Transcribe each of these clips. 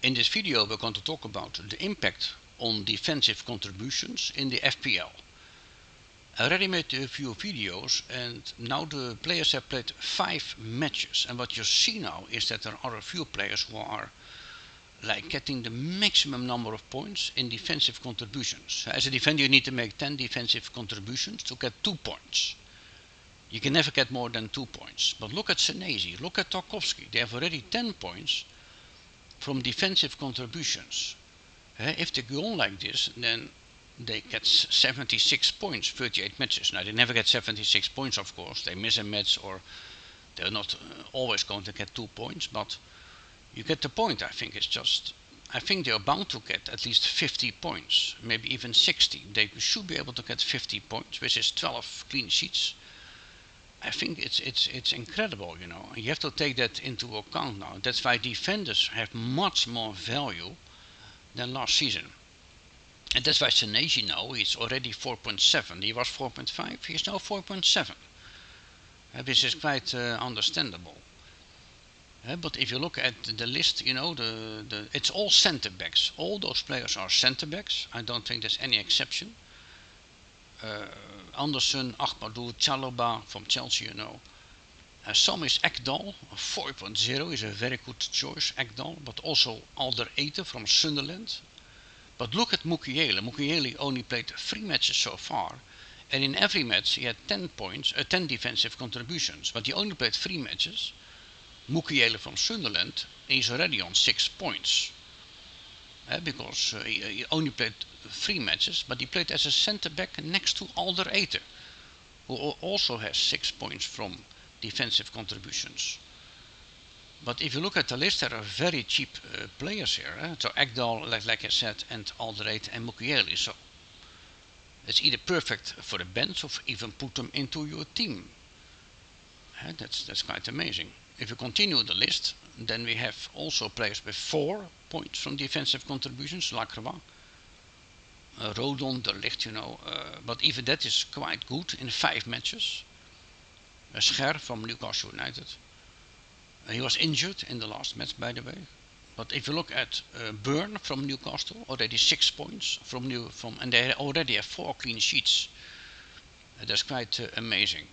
In this video we're going to talk about the impact on defensive contributions in the FPL. I already made a few videos and now the players have played 5 matches, and what you see now is that there are a few players who are like getting the maximum number of points in defensive contributions. As a defender you need to make 10 defensive contributions to get 2 points. You can never get more than 2 points. But look at Senesi, look at Tarkowski, they have already 10 points from defensive contributions. If they go on like this, then they get 76 points, 38 matches. Now they never get 76 points, of course. They miss a match or they're not always going to get 2 points, but you get the point. I think they're bound to get at least 50 points, maybe even 60. They should be able to get 50 points, which is 12 clean sheets. I think it's incredible, you know. You have to take that into account now. That's why defenders have much more value than last season. And that's why Senesi now is already 4.7. He was 4.5, he is now 4.7. Which is quite understandable. But if you look at the list, you know, it's all centre backs. All those players are centre backs. I don't think there's any exception. Anderson, Ahmadou, Chalobah from Chelsea, you know. Some is Ekdal, 4.0 is a very good choice, Ekdal, but also Alderete from Sunderland. But look at Mukiele. Mukiele only played 3 matches so far, and in every match he had 10 points, 10 defensive contributions, but he only played 3 matches. Mukiele from Sunderland is already on 6 points. Because he only played 3 matches, but he played as a centre-back next to Alderete, who also has 6 points from defensive contributions. But if you look at the list, there are very cheap players here. So Ekdal, like I said, and Alderete and Mukiele. So it's either perfect for the bench or even put them into your team. That's quite amazing. If you continue the list, then we have also players with 4 points from defensive contributions, Lacroix, Rodon, De Ligt, you know, but even that is quite good in 5 matches. Scher from Newcastle United. He was injured in the last match, by the way. But if you look at Burn from Newcastle, already 6 points and they already have 4 clean sheets. That's quite amazing.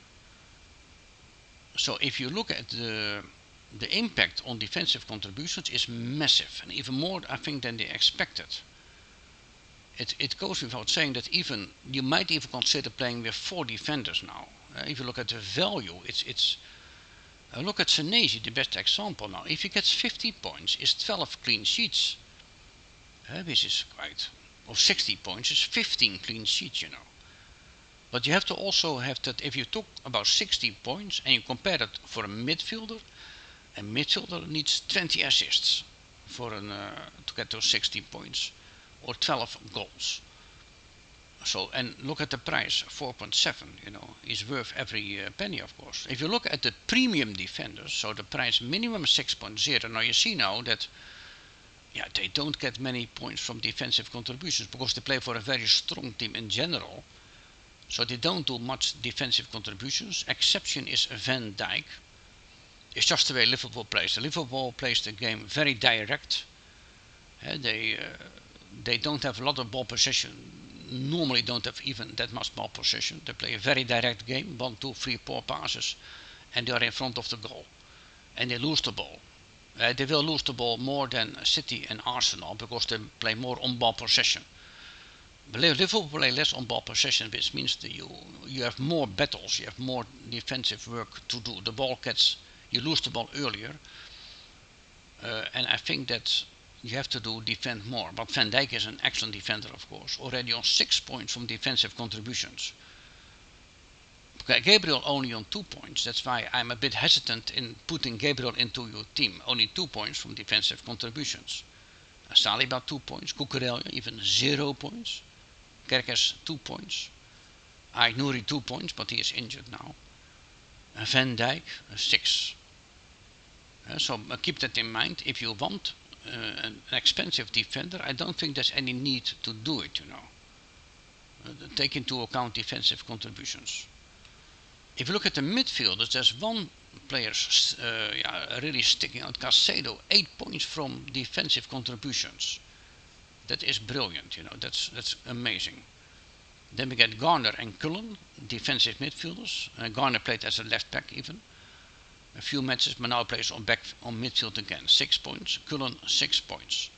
So if you look at the impact on defensive contributions is massive, and even more, I think, than they expected. It goes without saying that even you might even consider playing with 4 defenders now. If you look at the value, look at Senesi, the best example now. If he gets 50 points, it's 12 clean sheets, which is quite. Or 60 points is 15 clean sheets, you know. But you have to also have that if you talk about 60 points and you compare that for a midfielder needs 20 assists to get those 60 points or 12 goals. So, and look at the price, 4.7, you know, is worth every penny, of course. If you look at the premium defenders, so the price minimum 6.0, now you see now that they don't get many points from defensive contributions because they play for a very strong team in general. So they don't do much defensive contributions. Exception is Van Dijk. It's just the way Liverpool plays. Liverpool plays the game very direct. They don't have a lot of ball possession. Normally don't have even that much ball possession. They play a very direct game, 1, 2, 3, 4 passes, and they are in front of the goal. And they lose the ball. They will lose the ball more than City and Arsenal because they play more on ball possession. Liverpool play less on ball possession, which means that you have more battles, you have more defensive work to do. The ball you lose the ball earlier, and I think that you have to defend more. But Van Dijk is an excellent defender, of course, already on 6 points from defensive contributions. Gabriel only on 2 points. That's why I'm a bit hesitant in putting Gabriel into your team. Only 2 points from defensive contributions. Saliba 2 points, Cucurella even 0 points. Kerkers 2 points. Aïnouri 2 points, but he is injured now. Van Dijk 6. So keep that in mind. If you want an expensive defender, I don't think there's any need to do it, you know. Take into account defensive contributions. If you look at the midfielders, there's one players really sticking out. Caicedo, 8 points from defensive contributions. That is brilliant, that's amazing. Then we get Garner and Cullen, defensive midfielders. Garner played as a left back even. A few matches, but now plays on midfield again. 6 points. Cullen, 6 points.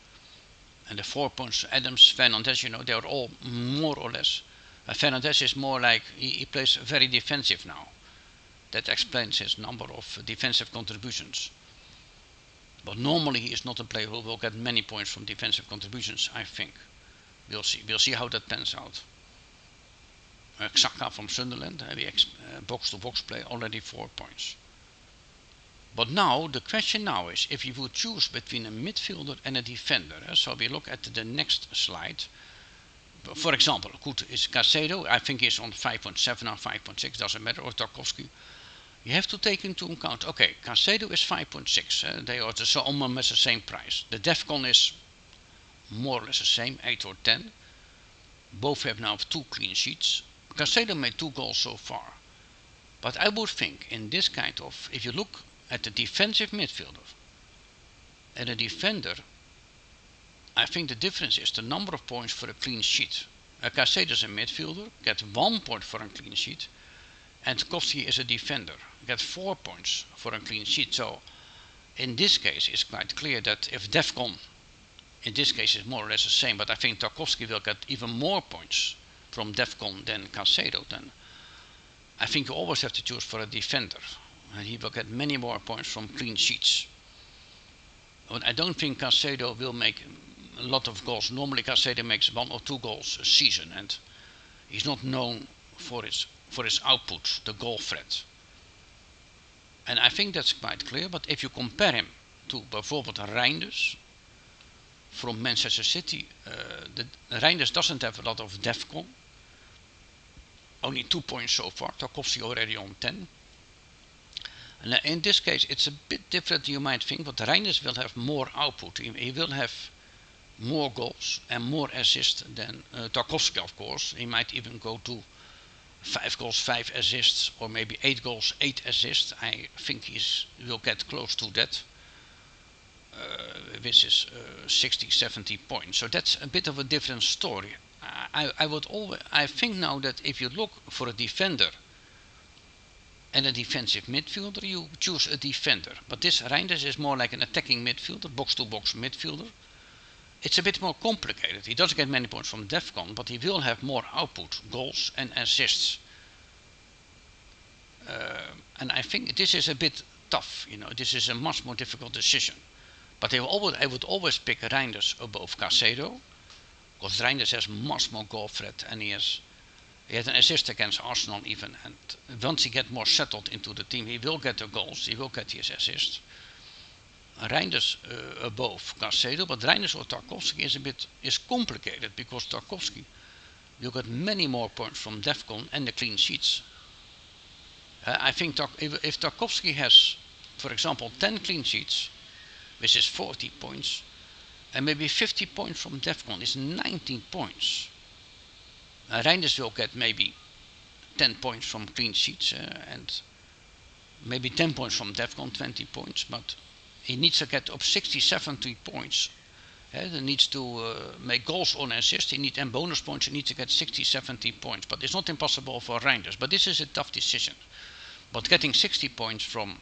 And the 4 points, Adams, Fernandes, they are all more or less. Fernandes is more like, he plays very defensive now. That explains his number of defensive contributions. But normally he is not a player who will get many points from defensive contributions, I think. We'll see. We'll see how that pans out. Xhaka from Sunderland, box-to-box play, already 4 points. But now, the question now is, if you would choose between a midfielder and a defender, so we look at the next slide. For example, good is Caicedo, I think he's on 5.7 or 5.6, doesn't matter, or Tarkowski. You have to take into account, okay, Caicedo is 5.6, they are almost the same price. The DEFCON is more or less the same, 8 or 10. Both have now 2 clean sheets. Caicedo made 2 goals so far. But I would think in this kind of, if you look at the defensive midfielder and a defender, I think the difference is the number of points for a clean sheet. Caicedo is a midfielder, gets 1 point for a clean sheet, and Tarkowski is a defender, gets 4 points for a clean sheet. So in this case it's quite clear that if DEFCON in this case is more or less the same, but I think Tarkowski will get even more points from DEFCON than Caicedo, then I think you always have to choose for a defender, and he will get many more points from clean sheets. But I don't think Caicedo will make a lot of goals. Normally Caicedo makes 1 or 2 goals a season, and he's not known for his output, the goal threat. And I think that's quite clear. But if you compare him to bijvoorbeeld Reinders from Manchester City, Reinders doesn't have a lot of DEFCON. Only 2 points so far. Tarkowski already on 10. And in this case it's a bit different, you might think, but Reinders will have more output. He will have more goals and more assists than Tarkowski, of course. He might even go to 5 goals, 5 assists, or maybe 8 goals, 8 assists. I think he will get close to that. With his 60, 70 points. So that's a bit of a different story. I think now that if you look for a defender and a defensive midfielder, you choose a defender. But this Reinders is more like an attacking midfielder, box-to-box midfielder. It's a bit more complicated. He doesn't get many points from DEFCON, but he will have more output, goals and assists. And I think this is a bit tough. This is a much more difficult decision. But I would always pick Reinders above Caicedo, because Reinders has much more goal threat, and he had an assist against Arsenal even. And once he gets more settled into the team, he will get the goals, he will get his assists. Reinders above Caicedo, but Reinders or Tarkowski is complicated, because Tarkowski will get many more points from DEFCON and the clean sheets. I think if Tarkowski has, for example, 10 clean sheets, which is 40 points, and maybe 50 points from DEFCON is 19 points. Reinders will get maybe 10 points from clean sheets and maybe 10 points from DEFCON, 20 points, but he needs to get up 60, 70 points. He needs to make goals on assist, and bonus points, he needs to get 60, 70 points. But it's not impossible for Reinders. But this is a tough decision. But getting 60 points from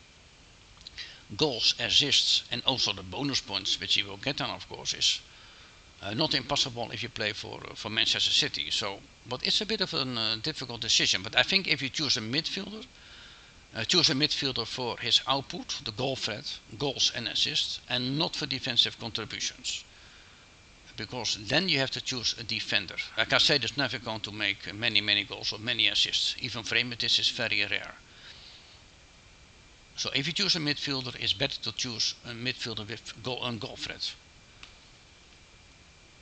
goals, assists, and also the bonus points, which he will get on, of course, is not impossible if you play for Manchester City. So, but it's a bit of a difficult decision. But I think if you choose a midfielder, for his output, the goal threat, goals and assists, and not for defensive contributions. Because then you have to choose a defender. Caicedo is never going to make many goals or many assists. Even for him, this is very rare. So if you choose a midfielder, it's better to choose a midfielder with goal threat.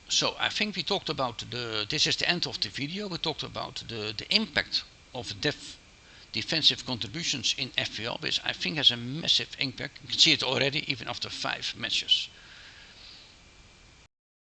So I think we talked about this is the end of the video. We talked about the impact of defensive contributions in FPL, which I think has a massive impact. You can see it already, even after 5 matches.